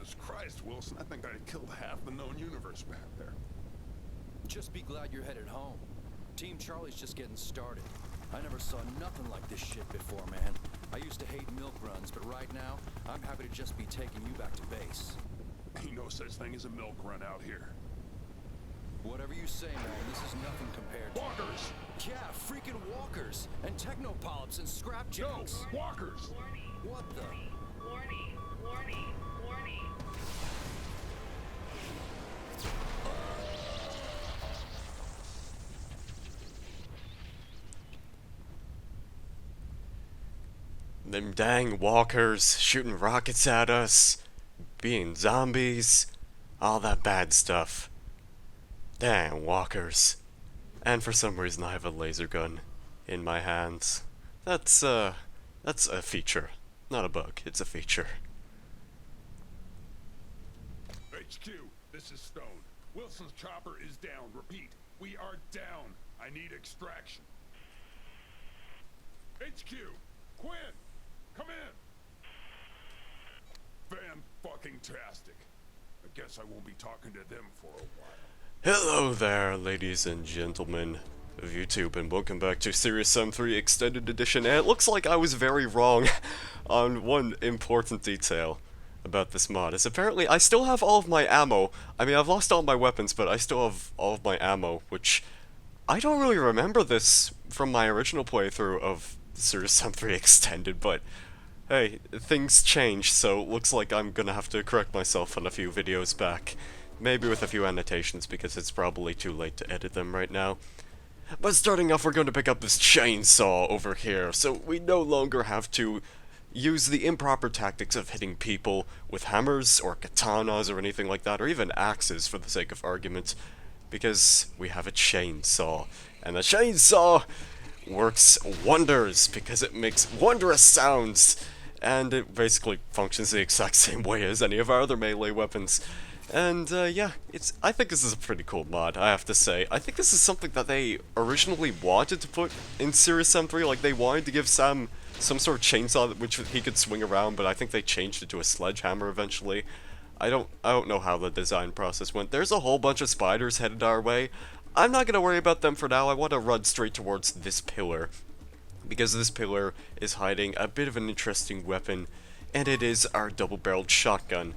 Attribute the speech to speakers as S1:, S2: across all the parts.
S1: Jesus Christ, Wilson, I think I killed half the known universe back there.
S2: Just be glad you're headed home. Team Charlie's just getting started. I never saw nothing like this shit before, man. I used to hate milk runs, but right now, I'm happy to just be taking you back to base.
S1: Ain't no such thing as a milk run out here.
S2: Whatever you say, man, this is nothing compared to...
S1: Walkers!
S2: Yeah, freaking walkers! And technopolyps and scrapjacks!
S1: No! Walkers!
S2: What the...
S3: Warning, warning, warning.
S4: Them dang walkers shooting rockets at us, being zombies, all that bad stuff. Dang walkers. And for some reason I have a laser gun in my hands. That's a feature. Not a bug, it's a feature.
S1: HQ, this is Stone. Wilson's chopper is down. Repeat, we are down. I need extraction. HQ, Quinn, come in. Fan-fucking-tastic. I guess I won't be talking to them for a while.
S4: Hello there, ladies and gentlemen of YouTube, and welcome back to Serious Sam 3 Extended Edition. And it looks like I was very wrong on one important detail about this mod. Is apparently I still have all of my ammo. I mean, I've lost all my weapons, but I still have all of my ammo, which I don't really remember this from my original playthrough of Serious Sam 3 Extended, but hey, things change, so looks like I'm gonna have to correct myself on a few videos back. Maybe with a few annotations, because it's probably too late to edit them right now. But starting off, we're going to pick up this chainsaw over here, so we no longer have to use the improper tactics of hitting people with hammers, or katanas, or anything like that, or even axes for the sake of argument, because we have a chainsaw. And the chainsaw works wonders, because it makes wondrous sounds, and it basically functions the exact same way as any of our other melee weapons. And, yeah, I think this is a pretty cool mod, I have to say. I think this is something that they originally wanted to put in Serious Sam 3, like, they wanted to give Sam some sort of chainsaw which he could swing around, but I think they changed it to a sledgehammer eventually. I don't know how the design process went. There's a whole bunch of spiders headed our way. I'm not gonna worry about them for now. I want to run straight towards this pillar, because this pillar is hiding a bit of an interesting weapon, and it is our double-barreled shotgun.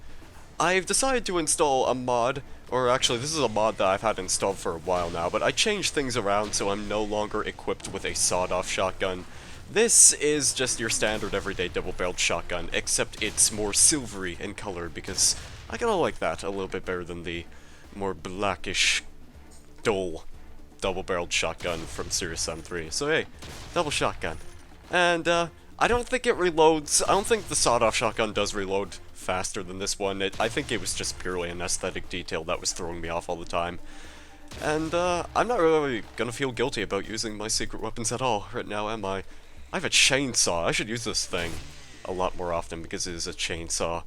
S4: I've decided to install a mod, or actually this is a mod that I've had installed for a while now, but I changed things around so I'm no longer equipped with a sawed-off shotgun. This is just your standard everyday double-barreled shotgun, except it's more silvery in color, because I kinda like that a little bit better than the more blackish, dull double-barreled shotgun from Serious Sam 3. So hey, double shotgun. And, I don't think it reloads. I don't think the sawed-off shotgun does reload faster than this one. I think it was just purely an aesthetic detail that was throwing me off all the time. And, I'm not really gonna feel guilty about using my secret weapons at all right now, am I? I have a chainsaw. I should use this thing a lot more often because it is a chainsaw.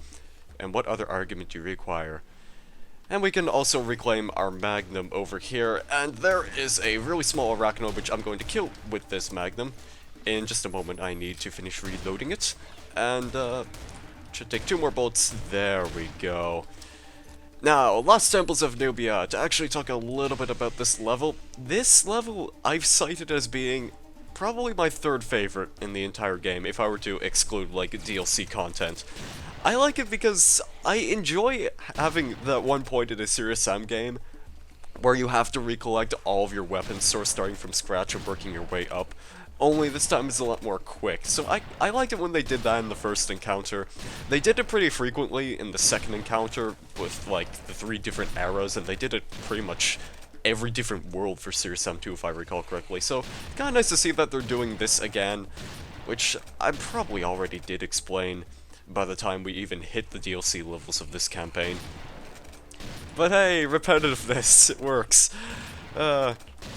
S4: And what other argument do you require? And we can also reclaim our magnum over here, and there is a really small arachnoid which I'm going to kill with this magnum. In just a moment, I need to finish reloading it, and should take 2 more bullets. There we go. Now, Lost Temples of Nubia, to actually talk a little bit about this level. This level I've cited as being probably my 3rd favorite in the entire game, if I were to exclude, like, DLC content. I like it because I enjoy having that one point in a Serious Sam game where you have to recollect all of your weapons, sort of starting from scratch and working your way up. Only this time it's a lot more quick. So I liked it when they did that in the first encounter. They did it pretty frequently in the second encounter with, like, the 3 different arrows, and they did it pretty much every different world for Serious Sam 2, if I recall correctly. So, kinda nice to see that they're doing this again, which I probably already did explain by the time we even hit the DLC levels of this campaign. But hey, repetitiveness, it works.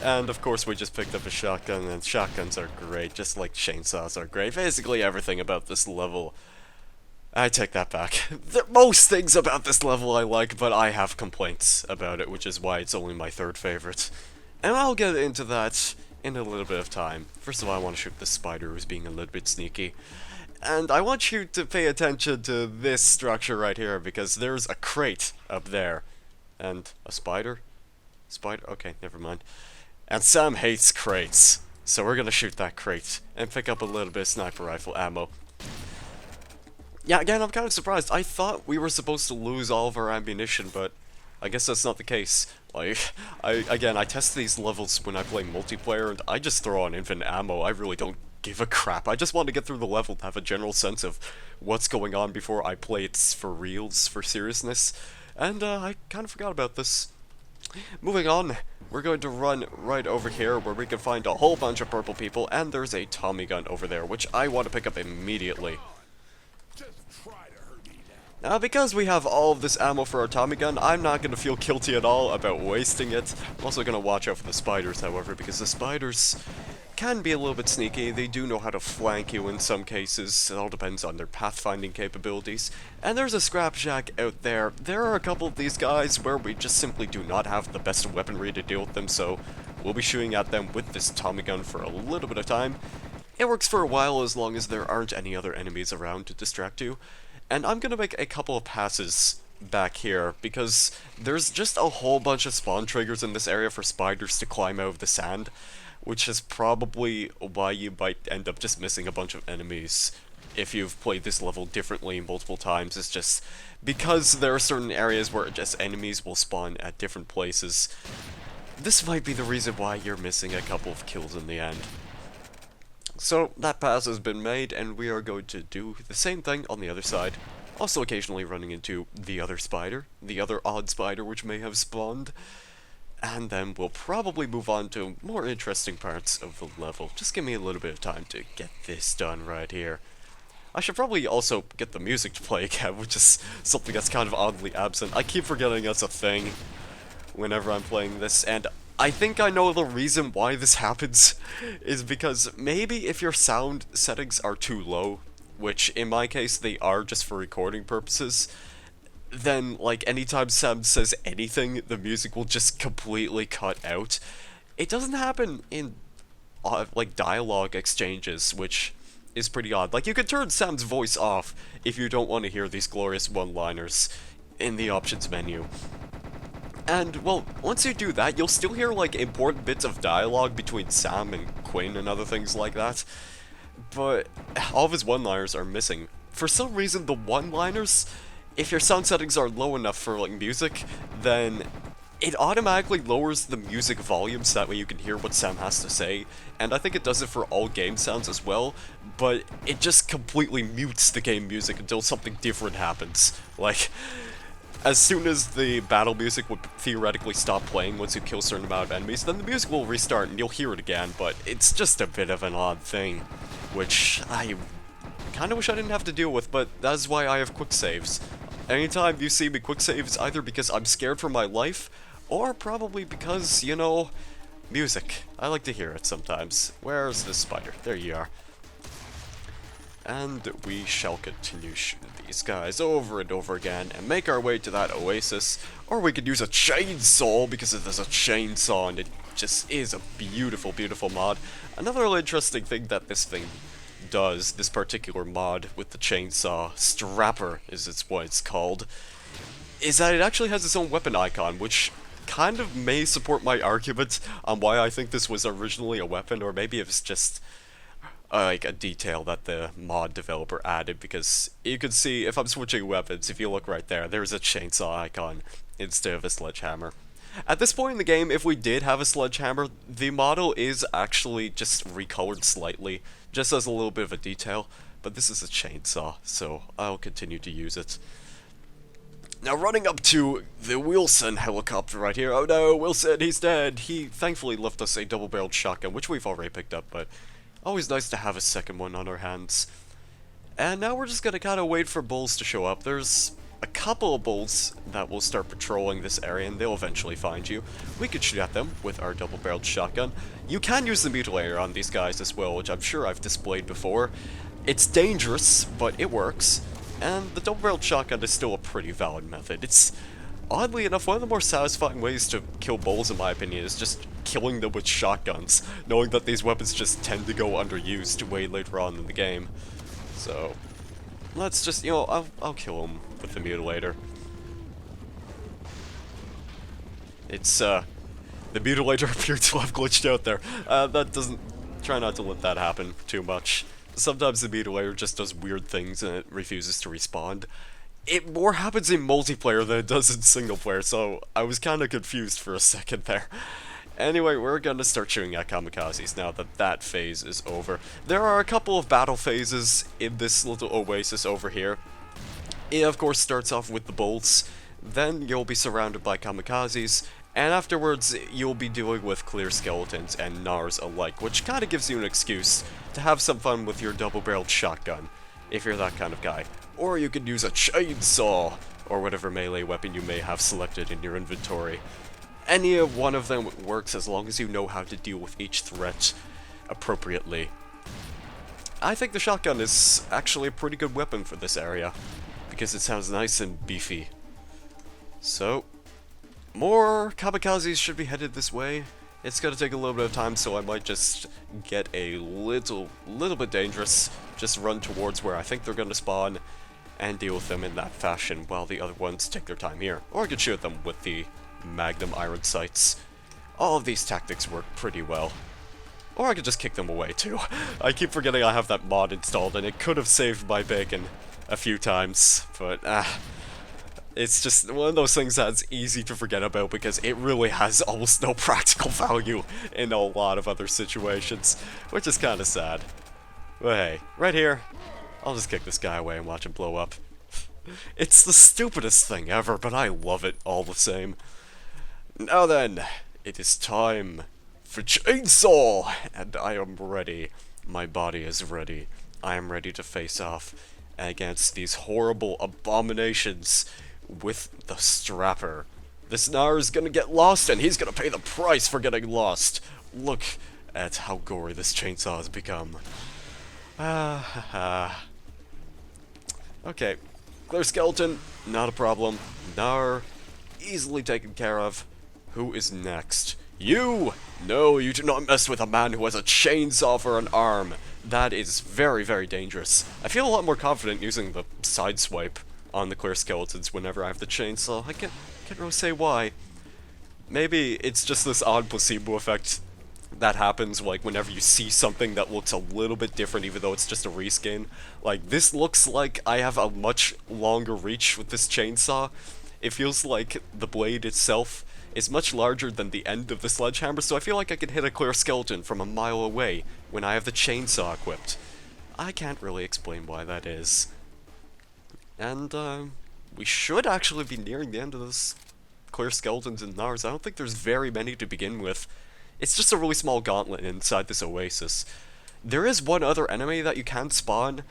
S4: And of course we just picked up a shotgun, and shotguns are great, just like chainsaws are great. Basically everything about this level, I take that back. Most things about this level I like, but I have complaints about it, which is why it's only my 3rd favorite. And I'll get into that in a little bit of time. First of all, I want to shoot the spider who's being a little bit sneaky. And I want you to pay attention to this structure right here, because there's a crate up there. And a spider? Spider? Okay, never mind. And Sam hates crates, so we're gonna shoot that crate and pick up a little bit of sniper rifle ammo. Yeah, again, I'm kind of surprised. I thought we were supposed to lose all of our ammunition, but I guess that's not the case. Like, I test these levels when I play multiplayer, and I just throw on infinite ammo. I really don't give a crap. I just want to get through the level to have a general sense of what's going on before I play it for reals, for seriousness. And, I kind of forgot about this. Moving on, we're going to run right over here where we can find a whole bunch of purple people, and there's a Tommy gun over there, which I want to pick up immediately. Now, because we have all of this ammo for our Tommy gun, I'm not going to feel guilty at all about wasting it. I'm also going to watch out for the spiders, however, because the spiders can be a little bit sneaky. They do know how to flank you in some cases. It all depends on their pathfinding capabilities. And there's a scrap shack out there. There are a couple of these guys where we just simply do not have the best weaponry to deal with them, so we'll be shooting at them with this Tommy gun for a little bit of time. It works for a while as long as there aren't any other enemies around to distract you. And I'm gonna make a couple of passes back here, because there's just a whole bunch of spawn triggers in this area for spiders to climb out of the sand, which is probably why you might end up just missing a bunch of enemies if you've played this level differently multiple times. It's just because there are certain areas where just enemies will spawn at different places. This might be the reason why you're missing a couple of kills in the end. So, that pass has been made, and we are going to do the same thing on the other side. Also occasionally running into the other spider, the other odd spider which may have spawned. And then we'll probably move on to more interesting parts of the level. Just give me a little bit of time to get this done right here. I should probably also get the music to play again, which is something that's kind of oddly absent. I keep forgetting that's a thing whenever I'm playing this, and I think I know the reason why this happens is because maybe if your sound settings are too low, which in my case they are just for recording purposes, then like anytime Sam says anything, the music will just completely cut out. It doesn't happen in like dialogue exchanges, which is pretty odd. Like, you can turn Sam's voice off if you don't want to hear these glorious one-liners in the options menu. And, well, once you do that, you'll still hear, like, important bits of dialogue between Sam and Quinn and other things like that. But all of his one-liners are missing. For some reason, the one-liners, if your sound settings are low enough for, like, music, then it automatically lowers the music volume so that way you can hear what Sam has to say. And I think it does it for all game sounds as well, but it just completely mutes the game music until something different happens. Like, as soon as the battle music would theoretically stop playing once you kill a certain amount of enemies, then the music will restart and you'll hear it again, but it's just a bit of an odd thing, which I kinda wish I didn't have to deal with, but that's why I have quick saves. Anytime you see me quick save, it's either because I'm scared for my life, or probably because, you know, music. I like to hear it sometimes. Where's the spider? There you are. And we shall continue shooting these guys over and over again and make our way to that oasis. Or we could use a chainsaw, because there's a chainsaw and it just is a beautiful, beautiful mod. Another interesting thing that this thing does, this particular mod with the chainsaw, Strapper is what it's called, is that it actually has its own weapon icon, which kind of may support my argument on why I think this was originally a weapon, or maybe it's just like a detail that the mod developer added, because you can see if I'm switching weapons, if you look right there, there's a chainsaw icon instead of a sledgehammer. At this point in the game, if we did have a sledgehammer, the model is actually just recolored slightly, just as a little bit of a detail, but this is a chainsaw, so I'll continue to use it. Now, running up to the Wilson helicopter right here. Oh no, Wilson, he's dead. He thankfully left us a double-barreled shotgun, which we've already picked up, but always nice to have a second one on our hands. And now we're just gonna kinda wait for bulls to show up. There's a couple of bulls that will start patrolling this area, and they'll eventually find you. We could shoot at them with our double-barreled shotgun. You can use the mutilator on these guys as well, which I'm sure I've displayed before. It's dangerous, but it works. And the double-barreled shotgun is still a pretty valid method. It's, oddly enough, one of the more satisfying ways to kill bulls, in my opinion, is just killing them with shotguns, knowing that these weapons just tend to go underused way later on in the game. So, let's just, you know, I'll kill him with the Mutilator. It's, the Mutilator appeared to have glitched out there. That doesn't... Try not to let that happen too much. Sometimes the Mutilator just does weird things and it refuses to respawn. It more happens in multiplayer than it does in single player, so I was kinda confused for a second there. Anyway, we're gonna start shooting at kamikazes now that that phase is over. There are a couple of battle phases in this little oasis over here. It of course starts off with the bolts, then you'll be surrounded by kamikazes, and afterwards you'll be dealing with clear skeletons and Nars alike, which kinda gives you an excuse to have some fun with your double-barreled shotgun, if you're that kind of guy. Or you could use a chainsaw, or whatever melee weapon you may have selected in your inventory. Any of one of them works as long as you know how to deal with each threat appropriately. I think the shotgun is actually a pretty good weapon for this area, because it sounds nice and beefy. So, more kamikazes should be headed this way. It's gonna take a little bit of time, so I might just get a little bit dangerous. Just run towards where I think they're gonna spawn, and deal with them in that fashion, while the other ones take their time here. Or I could shoot them with the Magnum iron sights. All of these tactics work pretty well. Or I could just kick them away too. I keep forgetting I have that mod installed, and it could have saved my bacon a few times, but it's just one of those things that's easy to forget about because it really has almost no practical value in a lot of other situations, which is kinda sad. But hey, right here, I'll just kick this guy away and watch him blow up. It's the stupidest thing ever, but I love it all the same. Now then, it is time for chainsaw, and I am ready. My body is ready. I am ready to face off against these horrible abominations with the strapper. This Nar is gonna get lost, and he's gonna pay the price for getting lost. Look at how gory this chainsaw has become. Okay, clear skeleton, not a problem. Nar, easily taken care of. Who is next? You! No, you do not mess with a man who has a chainsaw for an arm. That is very, very dangerous. I feel a lot more confident using the side swipe on the clear skeletons whenever I have the chainsaw. I can't really say why. Maybe it's just this odd placebo effect that happens like whenever you see something that looks a little bit different even though it's just a reskin. Like, this looks like I have a much longer reach with this chainsaw. It feels like the blade itself is much larger than the end of the sledgehammer, so I feel like I could hit a clear skeleton from a mile away when I have the chainsaw equipped. I can't really explain why that is. And, we should actually be nearing the end of this clear skeletons and Nars. I don't think there's very many to begin with. It's just a really small gauntlet inside this oasis. There is one other enemy that you can spawn,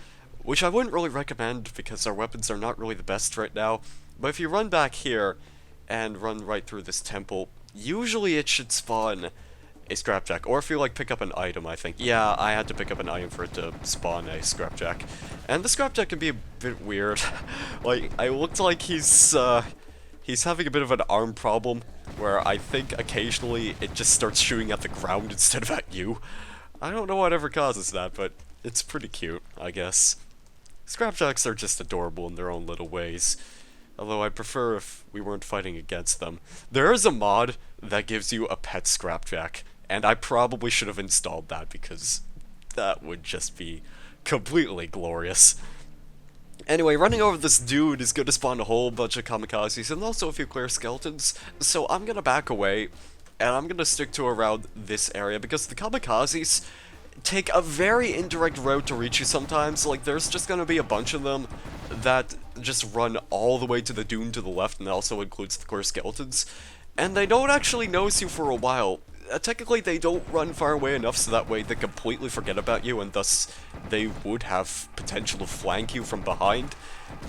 S4: which I wouldn't really recommend because our weapons are not really the best right now. But if you run back here and run right through this temple, usually it should spawn a scrapjack. Or if you like pick up an item, I think. Yeah, I had to pick up an item for it to spawn a scrapjack. And the scrapjack can be a bit weird. Like, I looked like he's having a bit of an arm problem, where I think occasionally it just starts shooting at the ground instead of at you. I don't know whatever causes that, but it's pretty cute, I guess. Scrapjacks are just adorable in their own little ways. Although I'd prefer if we weren't fighting against them. There is a mod that gives you a pet scrapjack, and I probably should have installed that because that would just be completely glorious. Anyway, running over this dude is going to spawn a whole bunch of kamikazes and also a few clear skeletons, so I'm going to back away, and I'm going to stick to around this area because the kamikazes take a very indirect route to reach you sometimes. Like, there's just going to be a bunch of them that just run all the way to the dune to the left, and that also includes the clear skeletons, and they don't actually notice you for a while. Technically, they don't run far away enough so that way they completely forget about you, and thus they would have potential to flank you from behind.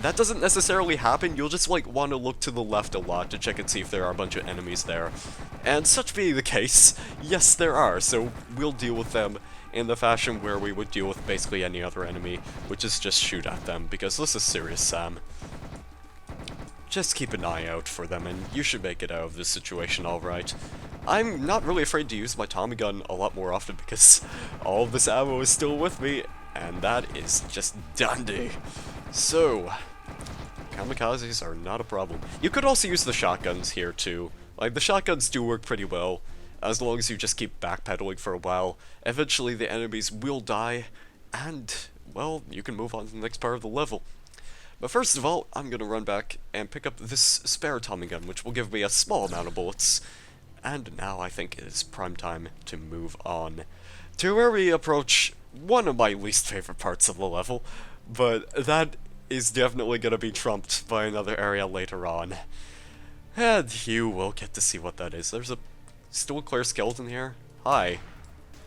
S4: That doesn't necessarily happen. You'll just like want to look to the left a lot to check and see if there are a bunch of enemies there. And such being the case, yes there are, so we'll deal with them in the fashion where we would deal with basically any other enemy, which is just shoot at them, because this is serious, Sam. Just keep an eye out for them, and you should make it out of this situation alright. I'm not really afraid to use my Tommy gun a lot more often because all of this ammo is still with me, and that is just dandy. So, kamikazes are not a problem. You could also use the shotguns here too. Like, the shotguns do work pretty well, as long as you just keep backpedaling for a while. Eventually the enemies will die, and, well, you can move on to the next part of the level. But first of all, I'm gonna run back and pick up this spare Tommy gun, which will give me a small amount of bullets. And now I think it is prime time to move on to where we approach one of my least favorite parts of the level, but that is definitely gonna be trumped by another area later on. And you will get to see what that is. There's a still clear skeleton here. Hi.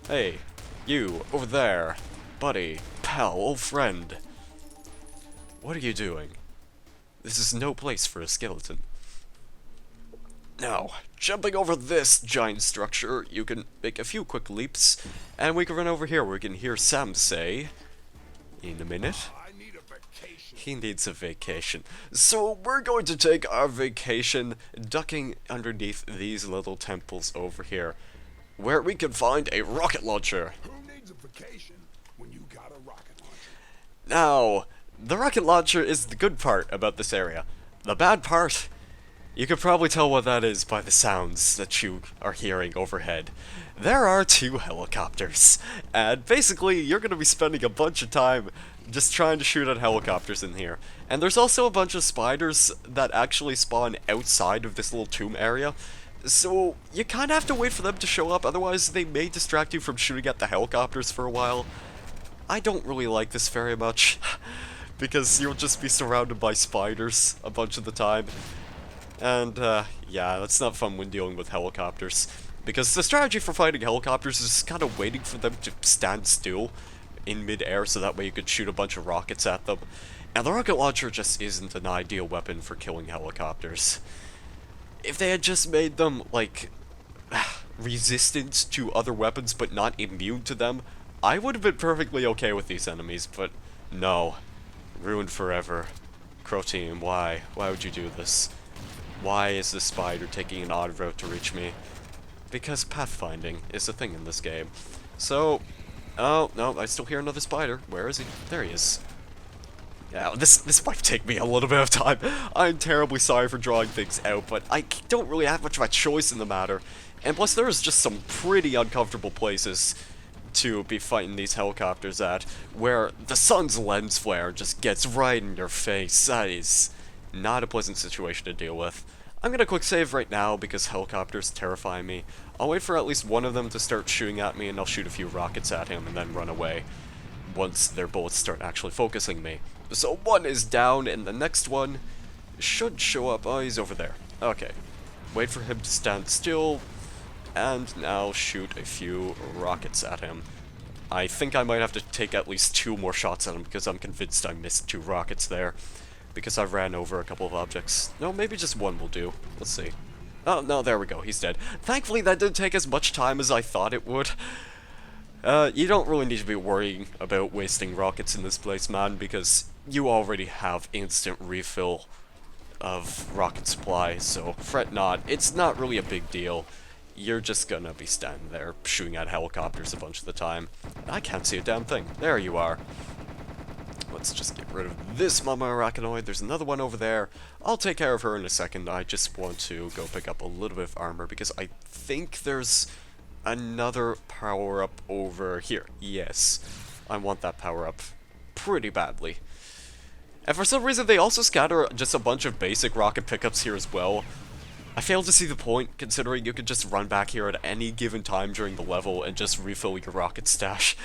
S4: Hey. You, over there. Buddy. Pal. Old friend. What are you doing? This is no place for a skeleton. Now, jumping over this giant structure, you can make a few quick leaps, and we can run over here where we can hear Sam say, in a minute,
S1: I need a vacation.
S4: he needs a vacation. So we're going to take our vacation ducking underneath these little temples over here, where we can find a rocket launcher.
S1: Who needs a vacation when you got a rocket launcher?
S4: Now, the rocket launcher is the good part about this area. The bad part, you can probably tell what that is by the sounds that you are hearing overhead. There are 2 helicopters, and basically you're going to be spending a bunch of time just trying to shoot at helicopters in here. And there's also a bunch of spiders that actually spawn outside of this little tomb area, so you kind of have to wait for them to show up, otherwise they may distract you from shooting at the helicopters for a while. I don't really like this very much, because you'll just be surrounded by spiders a bunch of the time. And, yeah, that's not fun when dealing with helicopters. Because the strategy for fighting helicopters is kind of waiting for them to stand still in mid-air so that way you could shoot a bunch of rockets at them. And the rocket launcher just isn't an ideal weapon for killing helicopters. If they had just made them, like, resistant to other weapons but not immune to them, I would have been perfectly okay with these enemies, but no. Ruined forever. Crow Team, why? Why would you do this? Why is this spider taking an odd route to reach me? Because pathfinding is a thing in this game. So, oh, no, I still hear another spider. Where is he? There he is. Yeah, this might take me a little bit of time. I'm terribly sorry for drawing things out, but I don't really have much of a choice in the matter. And plus, there's just some pretty uncomfortable places to be fighting these helicopters at, where the sun's lens flare just gets right in your face. That is not a pleasant situation to deal with. I'm gonna quick save right now because helicopters terrify me. I'll wait for at least one of them to start shooting at me and I'll shoot a few rockets at him and then run away once their bullets start actually focusing me. So one is down and the next one should show up. Oh, he's over there. Okay. Wait for him to stand still and now shoot a few rockets at him. I think I might have to take at least 2 more shots at him because I'm convinced I missed 2 rockets there. Because I ran over a couple of objects. No, maybe just one will do. Let's see. Oh, no, there we go. He's dead. Thankfully, that didn't take as much time as I thought it would. You don't really need to be worrying about wasting rockets in this place, man, because you already have instant refill of rocket supply, so fret not. It's not really a big deal. You're just gonna be standing there shooting at helicopters a bunch of the time. I can't see a damn thing. There you are. Let's just get rid of this Mama Arachnoid. There's another one over there. I'll take care of her in a second. I just want to go pick up a little bit of armor because I think there's another power-up over here. Yes, I want that power-up pretty badly. And for some reason, they also scatter just a bunch of basic rocket pickups here as well. I fail to see the point, considering you could just run back here at any given time during the level and just refill your rocket stash.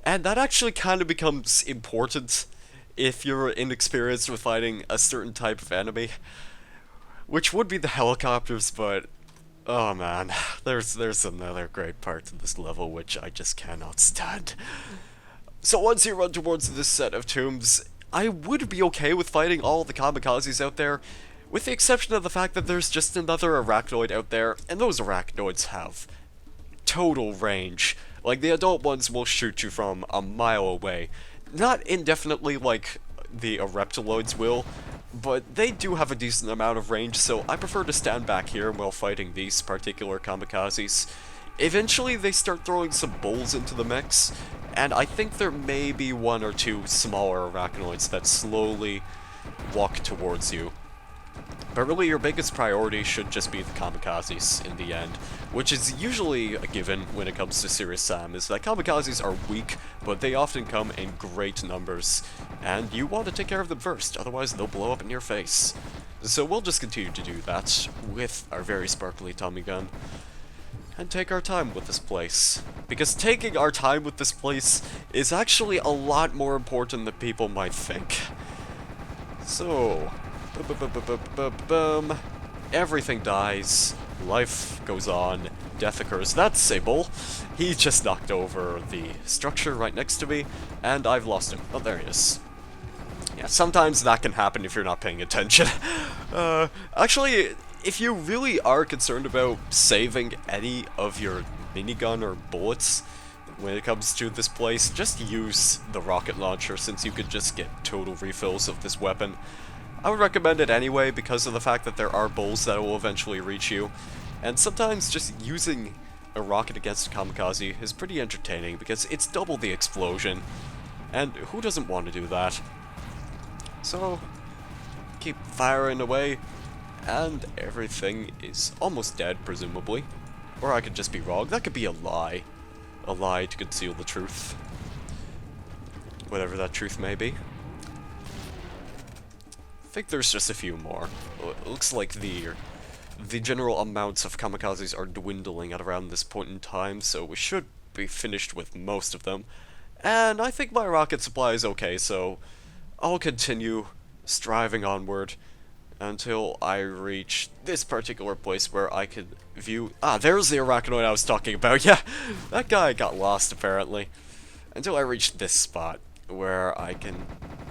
S4: And that actually kind of becomes important if you're inexperienced with fighting a certain type of enemy, which would be the helicopters, but oh man, there's another great part to this level which I just cannot stand. So once you run towards this set of tombs, I would be okay with fighting all the kamikazes out there, with the exception of the fact that there's just another arachnoid out there, and those arachnoids have total range. Like, the adult ones will shoot you from a mile away. Not indefinitely like the reptiloids will, but they do have a decent amount of range, so I prefer to stand back here while fighting these particular kamikazes. Eventually they start throwing some bulls into the mix, and I think there may be one or two smaller arachnoids that slowly walk towards you. But really your biggest priority should just be the kamikazes in the end, which is usually a given when it comes to Serious Sam, is that kamikazes are weak, but they often come in great numbers, and you want to take care of them first, otherwise they'll blow up in your face. So we'll just continue to do that with our very sparkly Tommy gun. And take our time with this place. Because taking our time with this place is actually a lot more important than people might think. So, boom. Everything dies. Life goes on. Death occurs. That's Sable. He just knocked over the structure right next to me, and I've lost him. Oh, there he is. Yeah, sometimes that can happen if you're not paying attention. Actually, if you really are concerned about saving any of your minigun or bullets when it comes to this place, just use the rocket launcher since you could just get total refills of this weapon. I would recommend it anyway because of the fact that there are bulls that will eventually reach you, and sometimes just using a rocket against a kamikaze is pretty entertaining because it's double the explosion, and who doesn't want to do that? So, keep firing away. And everything is almost dead, presumably. Or I could just be wrong. That could be a lie. A lie to conceal the truth. Whatever that truth may be. I think there's just a few more. It looks like the general amounts of kamikazes are dwindling at around this point in time, so we should be finished with most of them. And I think my rocket supply is okay, so I'll continue striving onward until I reach this particular place where I could view... Ah, there's the arachnoid I was talking about. Yeah, that guy got lost, apparently. Until I reach this spot, where I can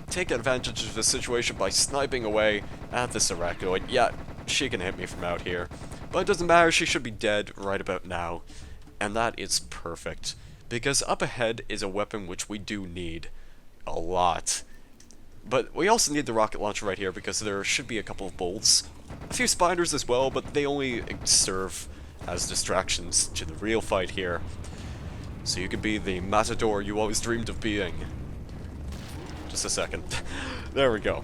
S4: take advantage of the situation by sniping away at this arachnoid. Yeah, she can hit me from out here. But it doesn't matter, she should be dead right about now. And that is perfect. Because up ahead is a weapon which we do need. A lot. But we also need the rocket launcher right here because there should be a couple of bulls. A few spiders as well, but they only serve as distractions to the real fight here. So you can be the matador you always dreamed of being. Just a second. There we go.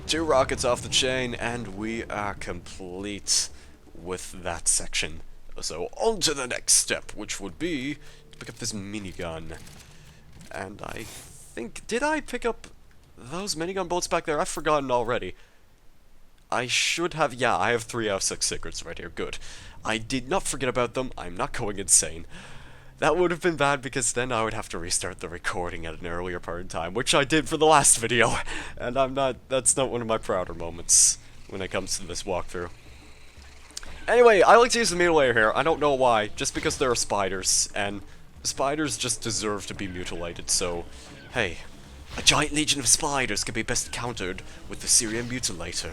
S4: 2 rockets off the chain, and we are complete with that section. So on to the next step, which would be to pick up this minigun. And I think, did I pick up those minigun bullets back there? I've forgotten already. I should have, yeah, I have 3 out of 6 secrets right here, good. I did not forget about them, I'm not going insane. That would have been bad because then I would have to restart the recording at an earlier part in time, which I did for the last video, and that's not one of my prouder moments when it comes to this walkthrough. Anyway, I like to use the mutilator here, I don't know why, just because there are spiders, and spiders just deserve to be mutilated, so... Hey, a giant legion of spiders can be best countered with the Syrian Mutilator.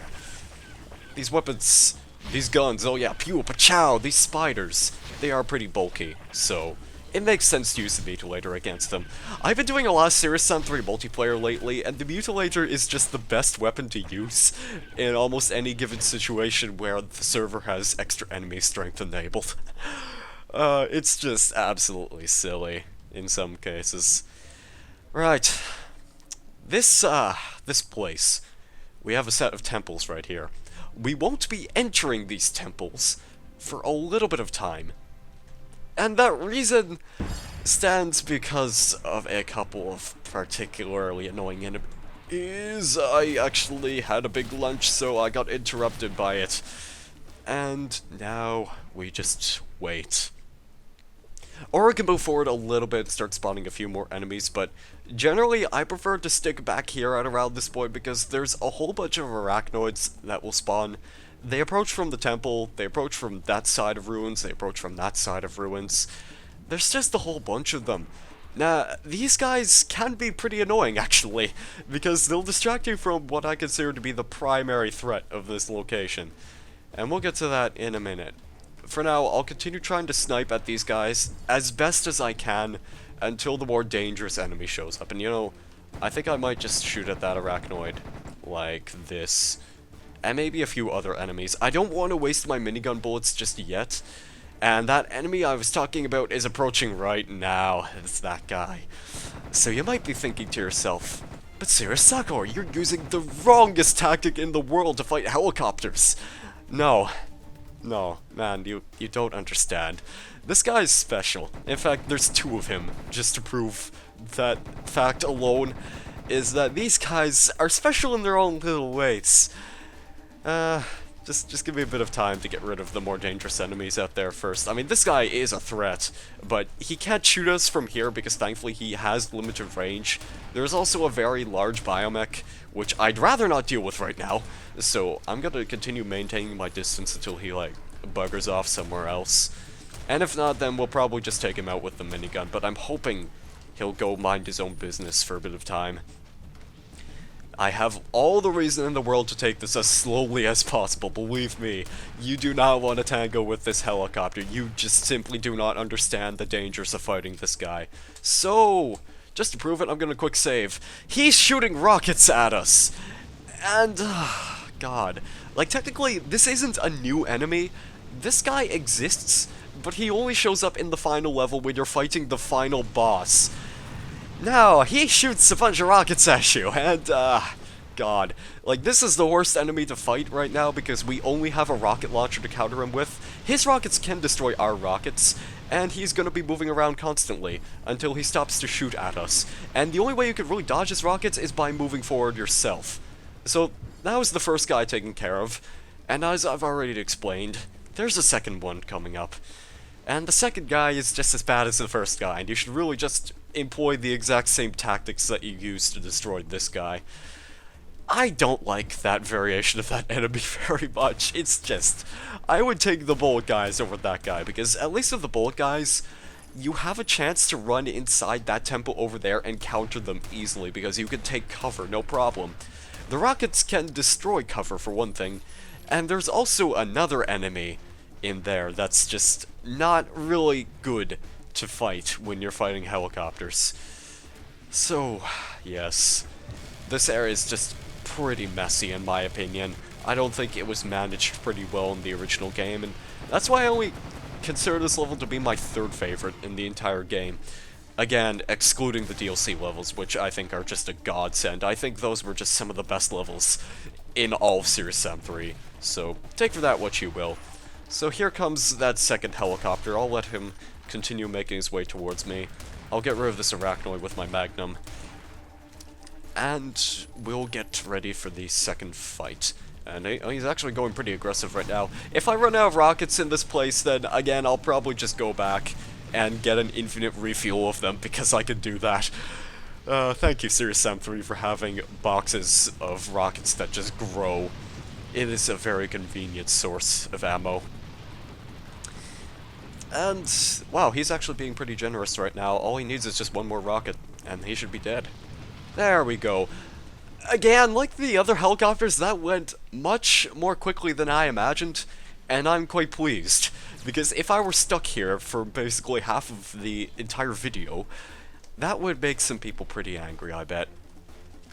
S4: These weapons, these guns, oh yeah, pew, pa-chow, these spiders, they are pretty bulky, so it makes sense to use the Mutilator against them. I've been doing a lot of Serious Sam 3 multiplayer lately, and the Mutilator is just the best weapon to use in almost any given situation where the server has extra enemy strength enabled. It's just absolutely silly in some cases. Right, this place, we have a set of temples right here. We won't be entering these temples for a little bit of time. And that reason stands because of a couple of particularly annoying enemies. I actually had a big lunch, so I got interrupted by it. And now we just wait. Or we can move forward a little bit and start spawning a few more enemies, but generally I prefer to stick back here at around this point because there's a whole bunch of arachnoids that will spawn. They approach from the temple, they approach from that side of ruins, they approach from that side of ruins. There's just a whole bunch of them. Now, these guys can be pretty annoying actually, because they'll distract you from what I consider to be the primary threat of this location. And we'll get to that in a minute. For now, I'll continue trying to snipe at these guys as best as I can until the more dangerous enemy shows up. And you know, I think I might just shoot at that arachnoid like this. And maybe a few other enemies. I don't want to waste my minigun bullets just yet. And that enemy I was talking about is approaching right now. It's that guy. So you might be thinking to yourself, but Sakura, you're using the wrongest tactic in the world to fight helicopters. No, man, you don't understand. This guy is special. In fact, there's two of him, just to prove that fact alone, is that these guys are special in their own little ways. Just give me a bit of time to get rid of the more dangerous enemies out there first. I mean, this guy is a threat, but he can't shoot us from here because thankfully he has limited range. There's also a very large biomech, which I'd rather not deal with right now, so I'm gonna continue maintaining my distance until he, like, buggers off somewhere else. And if not, then we'll probably just take him out with the minigun, but I'm hoping he'll go mind his own business for a bit of time. I have all the reason in the world to take this as slowly as possible, believe me. You do not want to tango with this helicopter, you just simply do not understand the dangers of fighting this guy. So, just to prove it, I'm gonna quick save. He's shooting rockets at us! And, God. Like, technically, this isn't a new enemy. This guy exists, but he only shows up in the final level when you're fighting the final boss. Now, he shoots a bunch of rockets at you, and, God. Like, this is the worst enemy to fight right now because we only have a rocket launcher to counter him with. His rockets can destroy our rockets, and he's gonna be moving around constantly until he stops to shoot at us. And the only way you can really dodge his rockets is by moving forward yourself. So, that was the first guy taken care of, and as I've already explained, there's a second one coming up. And the second guy is just as bad as the first guy, and you should really just employ the exact same tactics that you used to destroy this guy. I don't like that variation of that enemy very much. It's just, I would take the bullet guys over that guy, because at least with the bullet guys, you have a chance to run inside that temple over there and counter them easily, because you can take cover, no problem. The rockets can destroy cover, for one thing, and there's also another enemy in there that's just not really good to fight when you're fighting helicopters. So, yes, this area is just pretty messy in my opinion. I don't think it was managed pretty well in the original game, and that's why I only consider this level to be my third favorite in the entire game. Again, excluding the DLC levels, which I think are just a godsend. I think those were just some of the best levels in all of Serious Sam 3, so take for that what you will. So here comes that second helicopter. I'll let him continue making his way towards me. I'll get rid of this arachnoid with my magnum. And we'll get ready for the second fight. And he's actually going pretty aggressive right now. If I run out of rockets in this place, then again, I'll probably just go back and get an infinite refuel of them, because I can do that. Thank you, Serious Sam 3, for having boxes of rockets that just grow. It is a very convenient source of ammo. And, wow, he's actually being pretty generous right now. All he needs is just one more rocket, and he should be dead. There we go. Again, like the other helicopters, that went much more quickly than I imagined, and I'm quite pleased. Because if I were stuck here for basically half of the entire video, that would make some people pretty angry, I bet.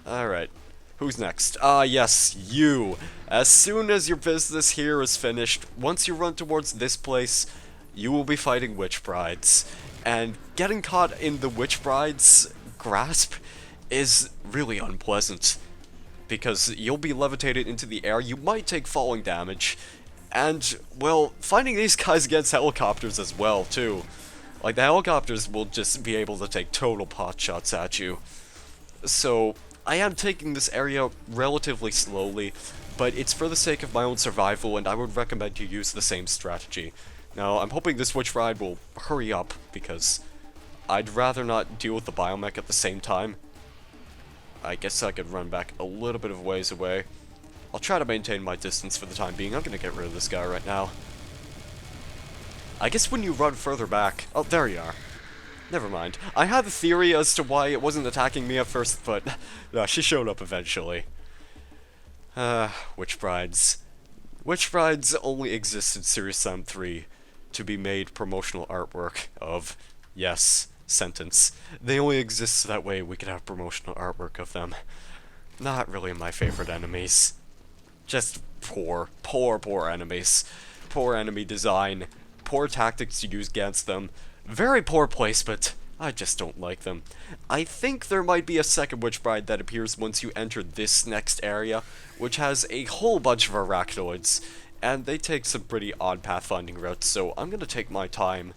S4: Alright. Who's next? Yes, you. As soon as your business here is finished, once you run towards this place, you will be fighting witch brides. And getting caught in the witch bride's grasp is really unpleasant, because you'll be levitated into the air, you might take falling damage, and, well, fighting these guys against helicopters as well, too. Like, the helicopters will just be able to take total pot shots at you. So, I am taking this area relatively slowly, but it's for the sake of my own survival, and I would recommend you use the same strategy. Now, I'm hoping this witch ride will hurry up, because I'd rather not deal with the biomech at the same time. I guess I could run back a little bit of ways away. I'll try to maintain my distance for the time being. I'm gonna get rid of this guy right now. I guess when you run further back... Oh, there you are. Never mind. I had a theory as to why it wasn't attacking me at first, but she showed up eventually. Witch brides. Witch brides only exist in Serious Sam 3 to be made promotional artwork of. Yes, sentence. They only exist so that way we can have promotional artwork of them. Not really my favorite enemies. Just poor enemies. Poor enemy design. poor tactics to use against them. Very poor placement. I just don't like them. I think there might be a second Witch Bride that appears once you enter this next area, which has a whole bunch of arachnoids, and they take some pretty odd pathfinding routes, so I'm gonna take my time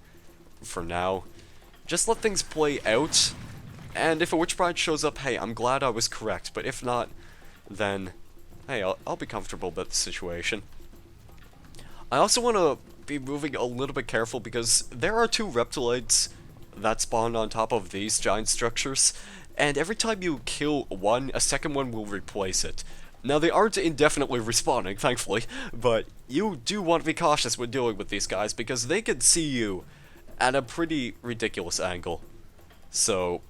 S4: for now. Just let things play out, and if a Witch Bride shows up, hey, I'm glad I was correct, but if not, then, hey, I'll be comfortable about the situation. I also want to be moving a little bit careful because there are 2 reptiloids that spawn on top of these giant structures, and every time you kill one, a second one will replace it. Now, they aren't indefinitely respawning, thankfully, but you do want to be cautious when dealing with these guys because they can see you at a pretty ridiculous angle. So,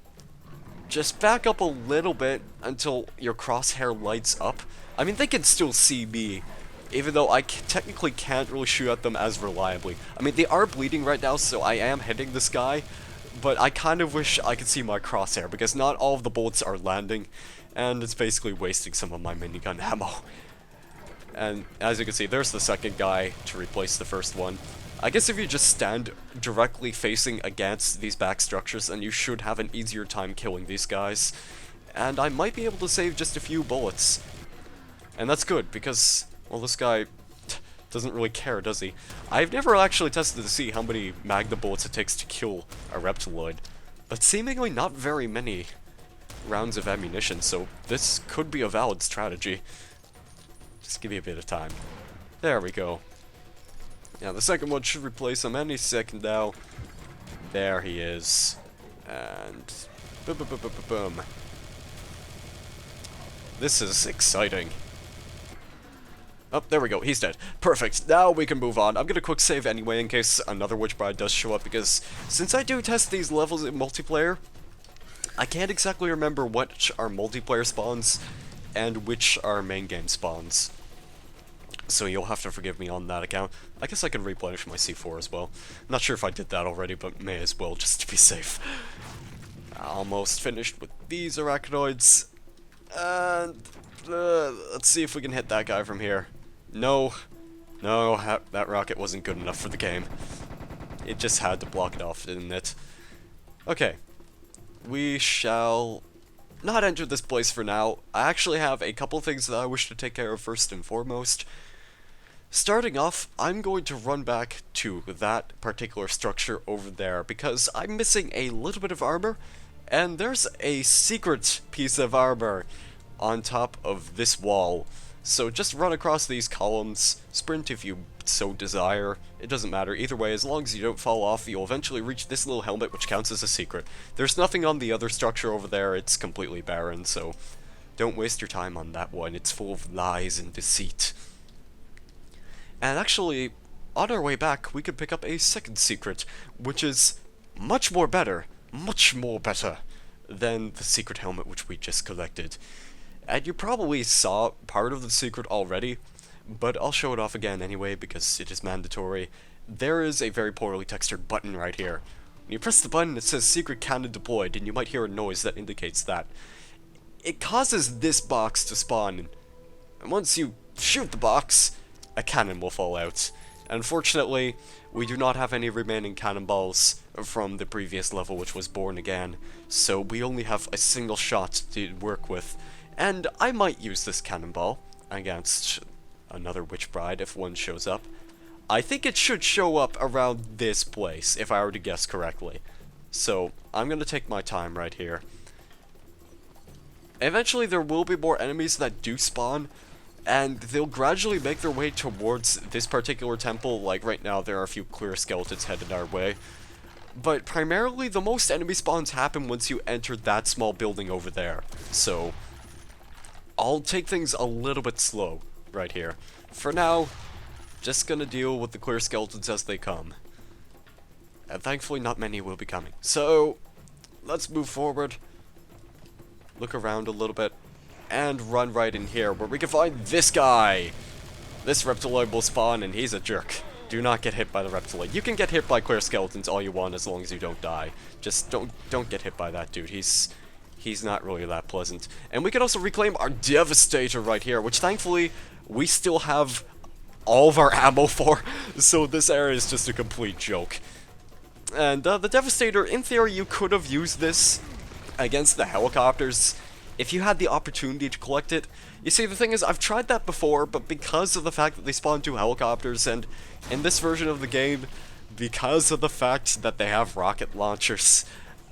S4: just back up a little bit until your crosshair lights up. I mean, they can still see me, even though I technically can't really shoot at them as reliably. I mean, they are bleeding right now, so I am hitting this guy, but I kind of wish I could see my crosshair, because not all of the bullets are landing, and it's basically wasting some of my minigun ammo. And as you can see, there's the second guy to replace the first one. I guess if you just stand directly facing against these back structures, then you should have an easier time killing these guys. And I might be able to save just a few bullets. And that's good, because, well, this guy doesn't really care, does he? I've never actually tested to see how many magnum bullets it takes to kill a reptiloid, but seemingly not very many rounds of ammunition, so this could be a valid strategy. Just give me a bit of time. There we go. Yeah, the second one should replace him any second now. There he is. And boom, boom, boom, boom, boom, boom. This is exciting. Oh, there we go, he's dead. Perfect, now we can move on. I'm gonna quick save anyway in case another Witch Bride does show up, because since I do test these levels in multiplayer, I can't exactly remember which are multiplayer spawns and which are main game spawns. So you'll have to forgive me on that account. I guess I can replenish my C4 as well. Not sure if I did that already, but may as well just to be safe. Almost finished with these arachnoids. And let's see if we can hit that guy from here. No, that rocket wasn't good enough for the game. It just had to block it off, didn't it? Okay, we shall not enter this place for now. I actually have a couple things that I wish to take care of first and foremost. Starting off, I'm going to run back to that particular structure over there because I'm missing a little bit of armor, and there's a secret piece of armor on top of this wall. So just run across these columns, sprint if you so desire, it doesn't matter either way, as long as you don't fall off, you'll eventually reach this little helmet which counts as a secret. There's nothing on the other structure over there, it's completely barren, so don't waste your time on that one, it's full of lies and deceit. And actually, on our way back, we could pick up a second secret, which is much more better than the secret helmet which we just collected. And you probably saw part of the secret already, but I'll show it off again anyway because it is mandatory. There is a very poorly textured button right here. When you press the button, it says secret cannon deployed, and you might hear a noise that indicates that. It causes this box to spawn, and once you shoot the box, a cannon will fall out. Unfortunately, we do not have any remaining cannonballs from the previous level, which was Born Again, so we only have a single shot to work with. And I might use this cannonball against another Witch Bride if one shows up. I think it should show up around this place, if I were to guess correctly. So, I'm gonna take my time right here. Eventually there will be more enemies that do spawn, and they'll gradually make their way towards this particular temple. Like right now there are a few clear skeletons headed our way. But primarily the most enemy spawns happen once you enter that small building over there. So, I'll take things a little bit slow right here. For now, just gonna deal with the clear skeletons as they come. And thankfully not many will be coming. So, let's move forward, look around a little bit, and run right in here where we can find this guy! This reptiloid will spawn and he's a jerk. Do not get hit by the reptiloid. You can get hit by clear skeletons all you want as long as you don't die. Just don't get hit by that dude. He's not really that pleasant. And we can also reclaim our Devastator right here, which thankfully we still have all of our ammo for, so this area is just a complete joke. And the Devastator, in theory, you could have used this against the helicopters if you had the opportunity to collect it. You see, the thing is, I've tried that before, but because of the fact that they spawn 2 helicopters, and in this version of the game, because of the fact that they have rocket launchers,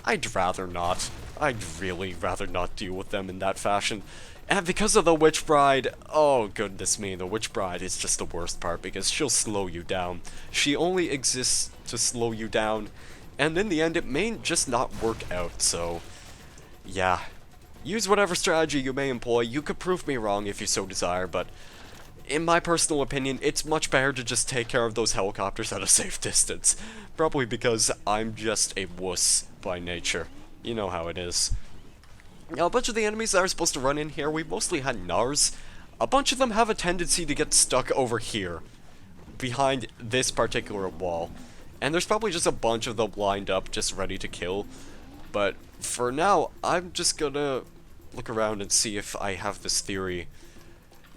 S4: I'd rather not. I'd really rather not deal with them in that fashion. And because of the Witch Bride, oh goodness me, the Witch Bride is just the worst part because she'll slow you down. She only exists to slow you down, and in the end it may just not work out, so yeah. Use whatever strategy you may employ. You could prove me wrong if you so desire, but in my personal opinion, it's much better to just take care of those helicopters at a safe distance. Probably because I'm just a wuss by nature. You know how it is. Now, a bunch of the enemies that are supposed to run in here, we mostly had NARs. A bunch of them have a tendency to get stuck over here, behind this particular wall. And there's probably just a bunch of them lined up, just ready to kill. But for now, I'm just gonna look around and see if I have this theory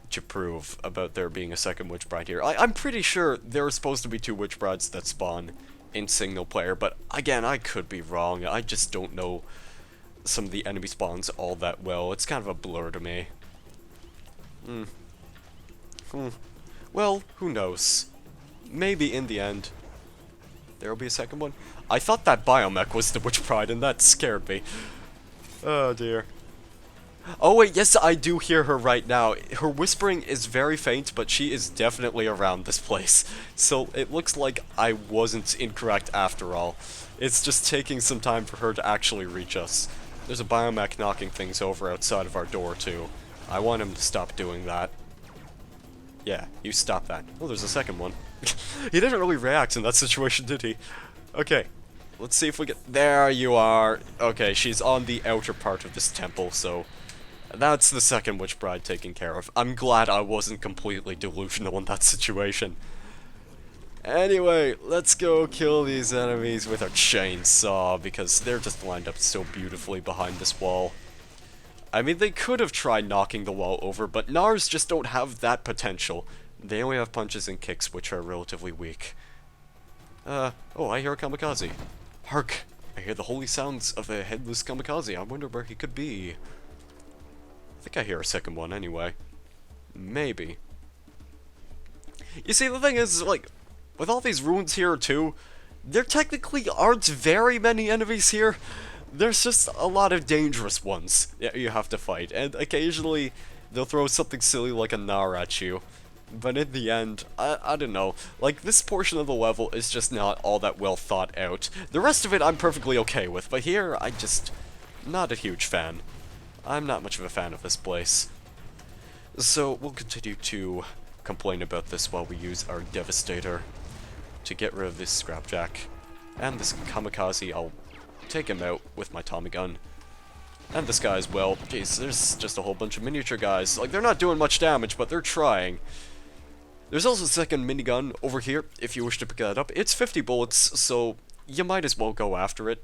S4: to prove about there being a second Witch Bride here. I'm pretty sure there are supposed to be 2 Witch Brides that spawn in single player, but again, I could be wrong. I just don't know some of the enemy spawns all that well. It's kind of a blur to me. Well, who knows? Maybe in the end there'll be a second one. I thought that biomech was the Witch Bride, and that scared me. Oh dear. Oh wait, yes, I do hear her right now. Her whispering is very faint, but she is definitely around this place. So it looks like I wasn't incorrect after all. It's just taking some time for her to actually reach us. There's a biomech knocking things over outside of our door too. I want him to stop doing that. Yeah, you stop that. Oh, there's a second one. He didn't really react in that situation, did he? Okay. Let's see if we get... There you are. Okay, she's on the outer part of this temple, so... That's the second Witch Bride taken care of. I'm glad I wasn't completely delusional in that situation. Anyway, let's go kill these enemies with our chainsaw, because they're just lined up so beautifully behind this wall. I mean, they could have tried knocking the wall over, but NARs just don't have that potential. They only have punches and kicks, which are relatively weak. Oh, I hear a kamikaze. Hark! I hear the holy sounds of a headless kamikaze. I wonder where he could be. I think I hear a second one anyway. Maybe. You see, the thing is, like, with all these ruins here too, there technically aren't very many enemies here. There's just a lot of dangerous ones that you have to fight, and occasionally they'll throw something silly like a Nar at you. But in the end, I don't know, like, this portion of the level is just not all that well thought out. The rest of it I'm perfectly okay with, but here, I just... not a huge fan. I'm not much of a fan of this place. So, we'll continue to complain about this while we use our Devastator to get rid of this Scrapjack. And this Kamikaze, I'll take him out with my Tommy gun. And this guy as well. Jeez, there's just a whole bunch of miniature guys. Like, they're not doing much damage, but they're trying. There's also a second minigun over here, if you wish to pick that up. It's 50 bullets, so you might as well go after it.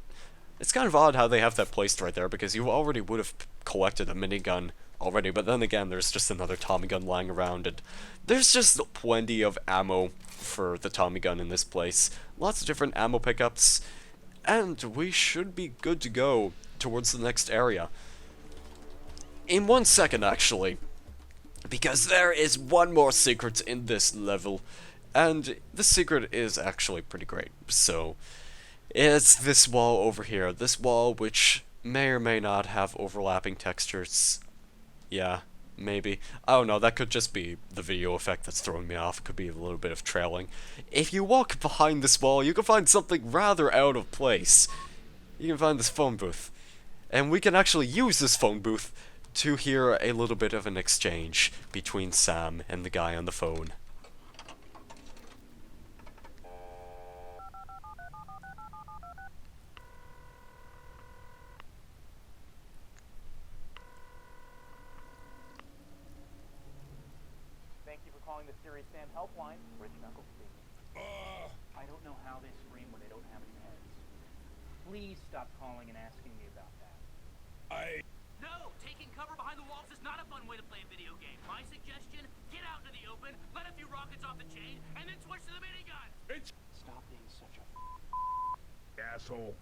S4: It's kind of odd how they have that placed right there, because you already would have collected a minigun already, but then again, there's just another Tommy gun lying around, and there's just plenty of ammo for the Tommy gun in this place. Lots of different ammo pickups, and we should be good to go towards the next area. In 1 second, actually. Because there is one more secret in this level, and this secret is actually pretty great. So, it's this wall over here. This wall which may or may not have overlapping textures. Yeah, maybe. I don't know, that could just be the video effect that's throwing me off. It could be a little bit of trailing. If you walk behind this wall, you can find something rather out of place. You can find this phone booth. And we can actually use this phone booth to hear a little bit of an exchange between Sam and the guy on the phone.
S5: Thank you for calling the Serious Sam helpline. Rich Knuckles speaking. I don't know how they scream when they don't have any heads. Please stop calling and asking me about that.
S6: No, taking cover behind the walls is not a fun way to play a video game. My suggestion, get out into the open, let a few rockets off the chain, and then switch to the minigun.
S1: It's
S5: Stop being such a
S1: asshole.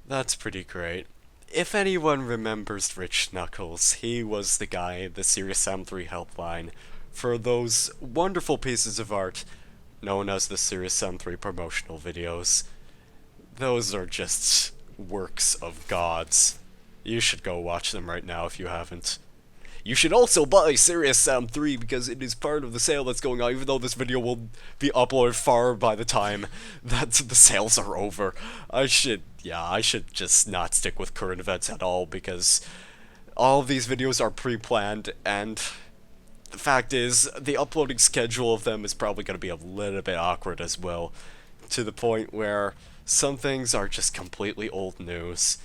S4: That's pretty great. If anyone remembers Rich Knuckles, he was the guy at the Serious Sam 3 helpline for those wonderful pieces of art known as the Serious Sam 3 promotional videos. Those are just works of gods. You should go watch them right now if you haven't. You should also buy Serious Sam 3 because it is part of the sale that's going on, even though this video will be uploaded far by the time that the sales are over. I should just not stick with current events at all because all of these videos are pre-planned, and the fact is, the uploading schedule of them is probably going to be a little bit awkward as well, to the point where some things are just completely old news.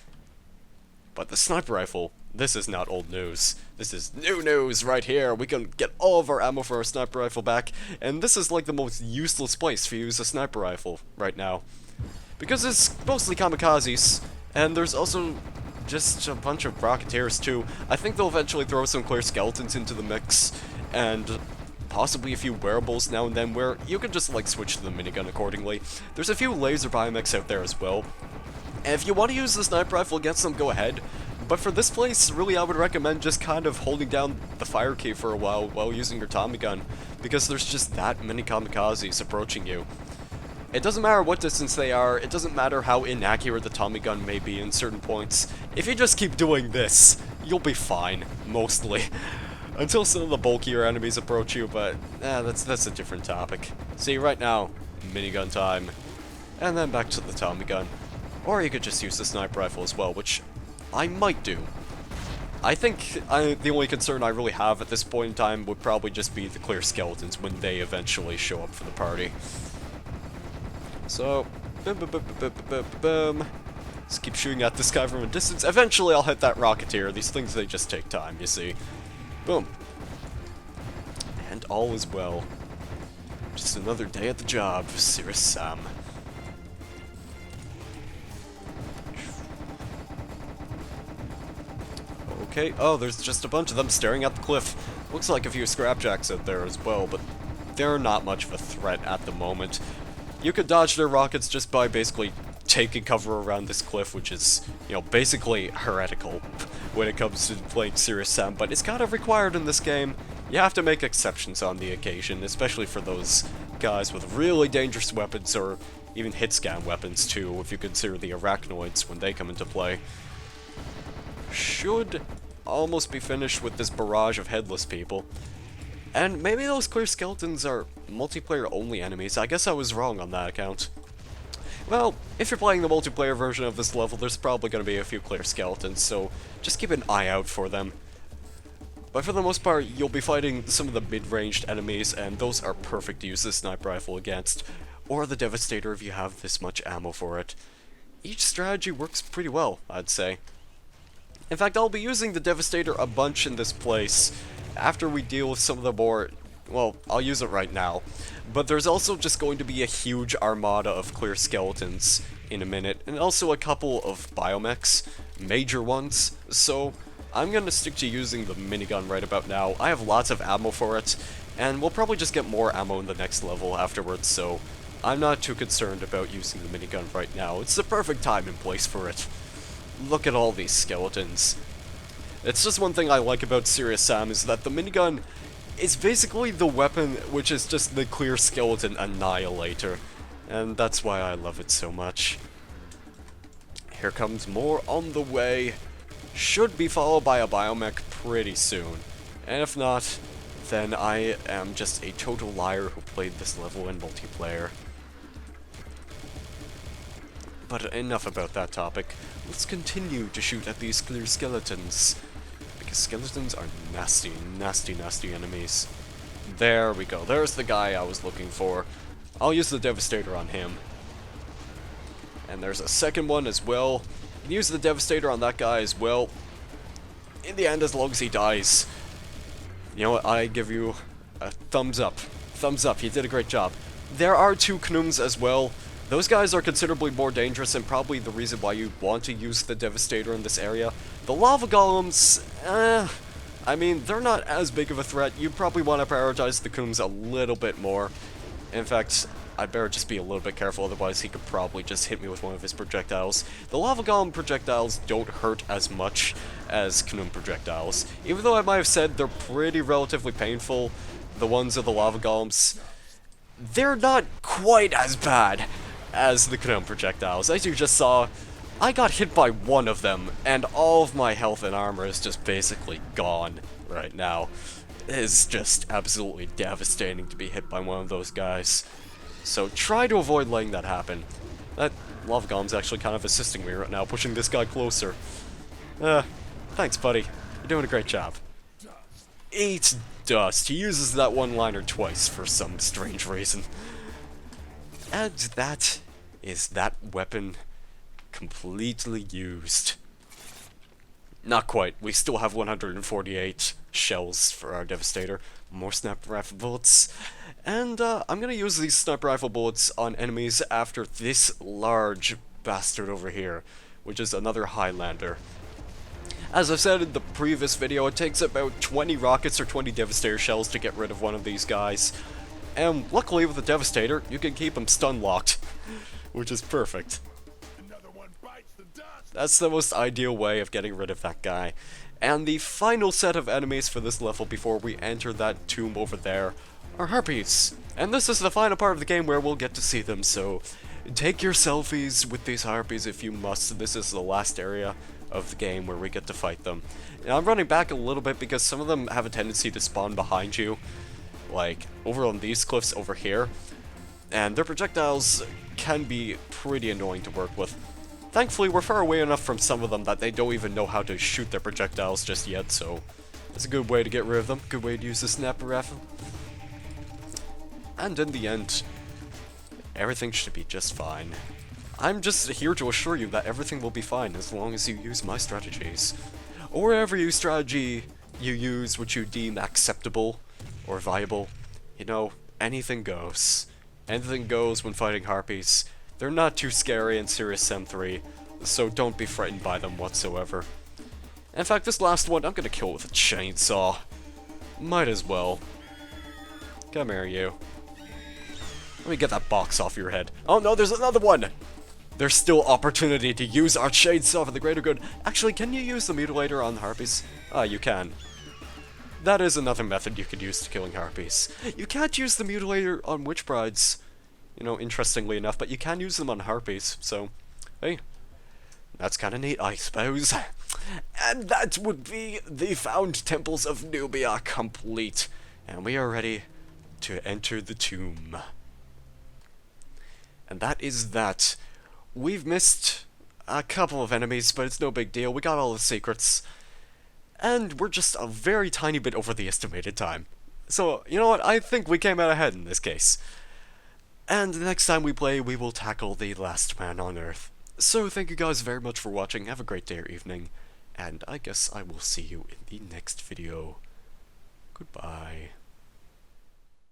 S4: But the sniper rifle, this is not old news. This is new news right here. We can get all of our ammo for our sniper rifle back, and this is like the most useless place to use a sniper rifle right now. Because it's mostly kamikazes, and there's also just a bunch of Rocketeers too. I think they'll eventually throw some clear skeletons into the mix, and possibly a few wearables now and then where you can just like switch to the minigun accordingly. There's a few laser biomechs out there as well. And if you want to use the sniper rifle against them, go ahead. But for this place, really I would recommend just kind of holding down the fire key for a while using your Tommy gun, because there's just that many kamikazes approaching you. It doesn't matter what distance they are, it doesn't matter how inaccurate the Tommy gun may be in certain points. If you just keep doing this, you'll be fine, mostly. Until some of the bulkier enemies approach you, but that's a different topic. See, right now, minigun time, and then back to the Tommy gun. Or you could just use the sniper rifle as well, which I might do. I think the only concern I really have at this point in time would probably just be the clear skeletons when they eventually show up for the party. So, boom. Just keep shooting at this guy from a distance. Eventually I'll hit that Rocketeer. These things, they just take time, you see. Boom. And all is well. Just another day at the job, Serious Sam. Okay, oh, there's just a bunch of them staring at the cliff. Looks like a few scrapjacks out there as well, but they're not much of a threat at the moment. You could dodge their rockets just by basically taking cover around this cliff, which is, you know, basically heretical when it comes to playing Serious Sam, but it's kind of required in this game. You have to make exceptions on the occasion, especially for those guys with really dangerous weapons, or even hit-scan weapons too, if you consider the arachnoids when they come into play. Should almost be finished with this barrage of headless people. And maybe those clear skeletons are multiplayer-only enemies. I guess I was wrong on that account. Well, if you're playing the multiplayer version of this level, there's probably going to be a few clear skeletons, so just keep an eye out for them. But for the most part, you'll be fighting some of the mid-ranged enemies, and those are perfect to use the sniper rifle against, or the Devastator if you have this much ammo for it. Each strategy works pretty well, I'd say. In fact, I'll be using the Devastator a bunch in this place after we deal with some of the more... well, I'll use it right now. But there's also just going to be a huge armada of clear skeletons in a minute, and also a couple of biomechs, major ones, so I'm going to stick to using the minigun right about now. I have lots of ammo for it, and we'll probably just get more ammo in the next level afterwards, so I'm not too concerned about using the minigun right now. It's the perfect time and place for it. Look at all these skeletons. It's just one thing I like about Serious Sam is that the minigun is basically the weapon which is just the clear skeleton annihilator. And that's why I love it so much. Here comes more on the way. Should be followed by a biomech pretty soon. And if not, then I am just a total liar who played this level in multiplayer. But enough about that topic. Let's continue to shoot at these clear skeletons. Because skeletons are nasty, nasty, nasty enemies. There we go. There's the guy I was looking for. I'll use the Devastator on him. And there's a second one as well. You can use the Devastator on that guy as well. In the end, as long as he dies. You know what? I give you a thumbs up. Thumbs up. You did a great job. There are two Knooms as well. Those guys are considerably more dangerous and probably the reason why you want to use the Devastator in this area. The lava golems, I mean, they're not as big of a threat. You probably want to prioritize the Coombs a little bit more. In fact, I'd better just be a little bit careful, otherwise he could probably just hit me with one of his projectiles. The lava golem projectiles don't hurt as much as Canoom projectiles. Even though I might have said they're pretty relatively painful, the ones of the lava golems, they're not quite as bad as the Canoom projectiles. As you just saw, I got hit by one of them, and all of my health and armor is just basically gone right now. It is just absolutely devastating to be hit by one of those guys. So try to avoid letting that happen. That lava golem's actually kind of assisting me right now, pushing this guy closer. Thanks, buddy. You're doing a great job. Eats dust. He uses that one-liner twice for some strange reason. And that is that weapon completely used. Not quite. We still have 148 shells for our Devastator. More sniper rifle bullets. And I'm gonna use these sniper rifle bullets on enemies after this large bastard over here, which is another Highlander. As I said in the previous video, it takes about 20 rockets or 20 Devastator shells to get rid of one of these guys. And luckily with the Devastator, you can keep him stun locked, which is perfect.
S1: Another one bites the dust.
S4: That's the most ideal way of getting rid of that guy. And the final set of enemies for this level before we enter that tomb over there are harpies. And this is the final part of the game where we'll get to see them, so take your selfies with these harpies if you must. This is the last area of the game where we get to fight them. Now, I'm running back a little bit because some of them have a tendency to spawn behind you, like over on these cliffs over here, and their projectiles can be pretty annoying to work with. Thankfully, we're far away enough from some of them that they don't even know how to shoot their projectiles just yet, so it's a good way to get rid of them, good way to use the sniper rifle. And in the end, everything should be just fine. I'm just here to assure you that everything will be fine as long as you use my strategies. Or whatever strategy you use which you deem acceptable or viable. You know, anything goes. Anything goes when fighting harpies. They're not too scary in Serious Sam 3, so don't be frightened by them whatsoever. In fact, this last one, I'm gonna kill with a chainsaw. Might as well. Come here, you. Let me get that box off your head. Oh no, there's another one! There's still opportunity to use our chainsaw for the greater good. Actually, can you use the mutilator on harpies? Ah, you can. That is another method you could use to killing harpies. You can't use the mutilator on witch brides, you know, interestingly enough, but you can use them on harpies, so, hey, that's kinda neat, I suppose. And that would be the Found Temples of Nubia complete. And we are ready to enter the tomb. And that is that. We've missed a couple of enemies, but it's no big deal. We got all the secrets. And we're just a very tiny bit over the estimated time. So, you know what? I think we came out ahead in this case. And the next time we play, we will tackle the last man on Earth. So, thank you guys very much for watching. Have a great day or evening. And I guess I will see you in the next video. Goodbye.